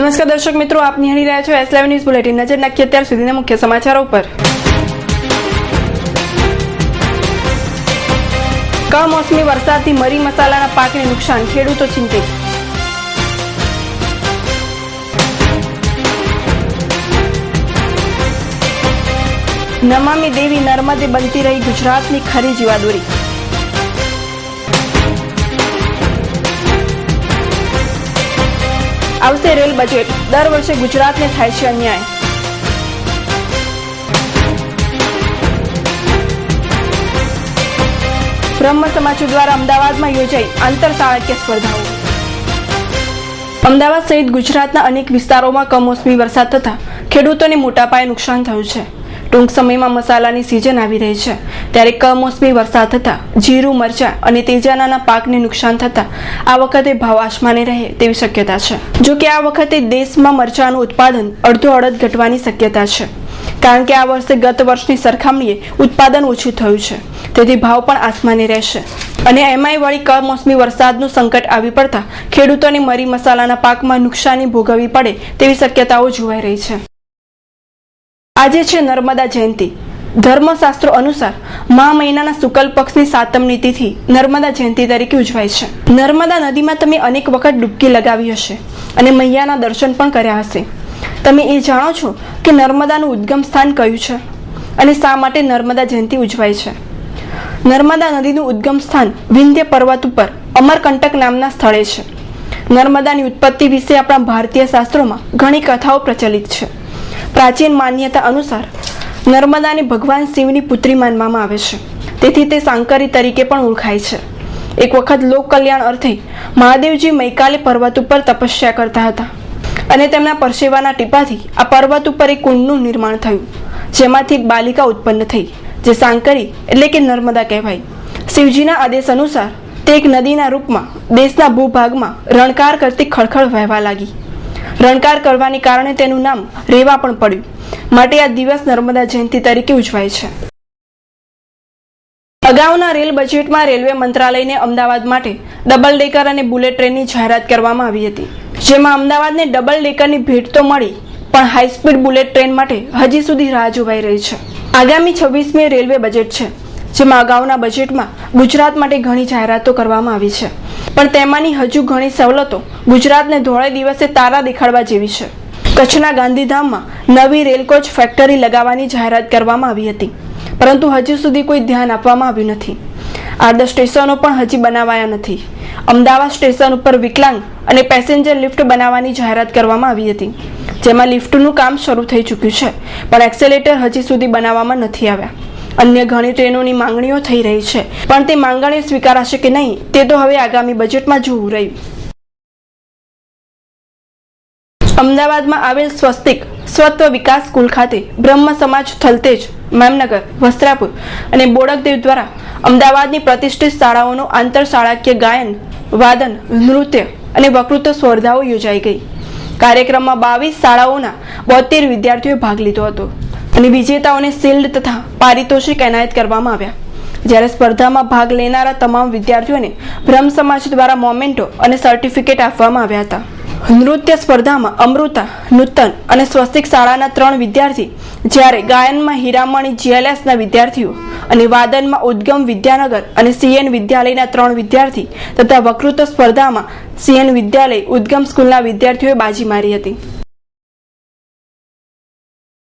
નમસ્કાર દર્શક મિત્રો, આપ નિહાળી રહ્યા છો S11 ન્યૂઝ બુલેટિન। નજર નાખીએ અત્યાર સુધીના મુખ્ય સમાચારો પર। કમોસમી વરસાદથી મરી મસાલાના પાકને નુકસાન, ખેડૂતો ચિંતિત। નમામી દેવી નર્મદે બનતી રહી ગુજરાતની ખરી જીવાદોરી। આવશે રેલ બજેટ, દર વર્ષે ગુજરાતને થાય છે અન્યાય। બ્રહ્મ સમાજ દ્વારા અમદાવાદમાં યોજાઈ આંતરશાળાકીય સ્પર્ધાઓ। અમદાવાદ સહિત ગુજરાતના અનેક વિસ્તારોમાં કમોસમી વરસાદ થતા ખેડૂતોને મોટા પાયે નુકસાન થયું છે। ટૂંક સમયમાં મસાલાની સિઝન આવી રહી છે, ત્યારે કમોસમી વરસાદ થતા જીરું, મરચા અને તેજાનાના પાકને નુકસાન થતા આ વખતે ભાવ આસમાને રહે તેવી શક્યતા છે। જો કે આ વખતે દેશમાં મરચાનું ઉત્પાદન અડધો અડધ ઘટવાની શક્યતા છે, કારણ કે આ વર્ષે ગત વર્ષની સરખામણીએ ઉત્પાદન ઓછું થયું છે, તેથી ભાવ પણ આસમાને રહેશે। અને એમાંય વળી કમોસમી વરસાદનું સંકટ આવી પડતા ખેડૂતોને મરી મસાલાના પાકમાં નુકસાની ભોગવવી પડે તેવી શક્યતાઓ જોવાઈ રહી છે। આજે છે નર્મદા જયંતિ। ધર્મશાસ્ત્રો અનુસાર મહા મહિનાના શુક્લ પક્ષની સાતમની તિથિ નર્મદા જયંતિ તરીકે ઉજવાય છે। નર્મદા નદીમાં તમે અનેક વખત ડૂબકી લગાવી હશે અને મૈયાના દર્શન પણ કર્યા હશે। તમે એ જાણો છો કે નર્મદાનું ઉદ્ગમ સ્થાન કયું છે અને શા માટે નર્મદા જયંતિ ઉજવાય છે? નર્મદા નદીનું ઉદ્ગમ સ્થાન વિંધ્ય પર્વત ઉપર અમરકંટક નામના સ્થળે છે। નર્મદાની ઉત્પત્તિ વિશે આપણા ભારતીય શાસ્ત્રોમાં ઘણી કથાઓ પ્રચલિત છે। પ્રાચીન માન્યતા અનુસાર નર્મદાને ભગવાન શિવની પુત્રી માનવામાં આવે છે, તેથી તે સાંકરી તરીકે પણ ઓળખાય છે। એક વખત લોક કલ્યાણ અર્થે મહાદેવજી મૈકાલે પર્વત ઉપર તપસ્યા કરતા હતા અને તેમના પરસેવાના ટીપાથી આ પર્વત ઉપર એક કુંડનું નિર્માણ થયું, જેમાંથી એક બાલિકા ઉત્પન્ન થઈ, જે સાંકરી એટલે કે નર્મદા કહેવાય। શિવજીના આદેશ અનુસાર તે એક નદીના રૂપમાં દેશના ભૂભાગમાં રણકાર કરતી ખળખળ વહેવા લાગી। રણકાર કરવાને કારણે તેનું નામ રેવા પણ પડ્યું, માટે આ દિવસ નર્મદા જયંતિ તરીકે ઉજવાય છે। અગાઉના રેલ બજેટમાં રેલવે મંત્રાલયને અમદાવાદ માટે ડબલ ડેકર અને બુલેટ ટ્રેનની જાહેરાત કરવામાં આવી હતી, જેમાં અમદાવાદને ડબલ ડેકરની ભેટ તો મળી, પણ હાઈસ્પીડ બુલેટ ટ્રેન માટે હજી સુધી રાહ જોવાઈ રહી છે। આગામી 26મી રેલવે બજેટ છે, જેમાં અગાઉના બજેટમાં ગુજરાત માટે ઘણી જાહેરાતો કરવામાં આવી છે, પણ તેમાંની હજુ ઘણી સવલતો ગુજરાતને ધોળે દિવસે તારા દેખાડવા જેવી છે। કચ્છના ગાંધીધામમાં નવી રેલકોચ ફેક્ટરી લગાવવાની જાહેરાત કરવામાં આવી હતી, પરંતુ હજુ સુધી કોઈ ધ્યાન આપવામાં આવ્યું નથી। 8-10 સ્ટેશનો પણ હજી બનાવાયા નથી। અમદાવાદ સ્ટેશન ઉપર વિકલાંગ અને પેસેન્જર લિફ્ટ બનાવવાની જાહેરાત કરવામાં આવી હતી, જેમાં લિફ્ટનું કામ શરૂ થઈ ચૂક્યું છે, પણ એક્સેલેટર હજી સુધી બનાવવામાં નથી આવ્યા। અન્ય ઘણી ટ્રેનોની માંગણીઓ થઈ રહી છે, પણ તે માંગણીઓ સ્વીકારાશે કે નહીં તે તો હવે આગામી બજેટમાં જોવું રહ્યું। અમદાવાદમાં આવેલ સ્વસ્તિક સ્વત્વ વિકાસ સ્કૂલ ખાતે બ્રહ્મ સમાજ, થલતેજ, મેમનગર, વસ્ત્રાપુર અને બોડકદેવ દ્વારા અમદાવાદની પ્રતિષ્ઠિત શાળાઓનો આંતરશાળાકીય ગાયન, વાદન, નૃત્ય અને વક્તૃત્વ સ્પર્ધાઓ યોજાઈ ગઈ। કાર્યક્રમમાં 22 શાળાઓના 72 વિદ્યાર્થીઓએ ભાગ લીધો હતો અને વિજેતાઓને શિલ્ડ તથા પારિતોષિક એનાયત કરવામાં આવ્યા, જ્યારે સ્પર્ધામાં ભાગ લેનારા તમામ વિદ્યાર્થીઓને બ્રહ્મ સમાજ દ્વારા મોમેન્ટો અને સર્ટિફિકેટ આપવામાં આવ્યા હતા। નૃત્ય સ્પર્ધામાં અમૃતા, નૂતન અને સ્વસ્તિક શાળાના 3 વિદ્યાર્થી, જ્યારે ગાયનમાં હીરામણી GLSના વિદ્યાર્થીઓ અને વાદનમાં ઉદ્ગમ વિદ્યાનગર અને CN વિદ્યાલયના 3 વિદ્યાર્થી તથા વક્તૃત્વ સ્પર્ધામાં CN વિદ્યાલય ઉદ્ગમ સ્કૂલના વિદ્યાર્થીઓએ બાજી મારી હતી।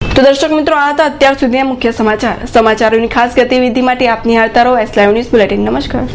તો દર્શક મિત્રો, આ હતા અત્યાર સુધીના મુખ્ય સમાચારોની ખાસ ગતિવિધિ માટે આપ નિહાળતા રહો S11 ન્યૂઝ બુલેટિન। નમસ્કાર।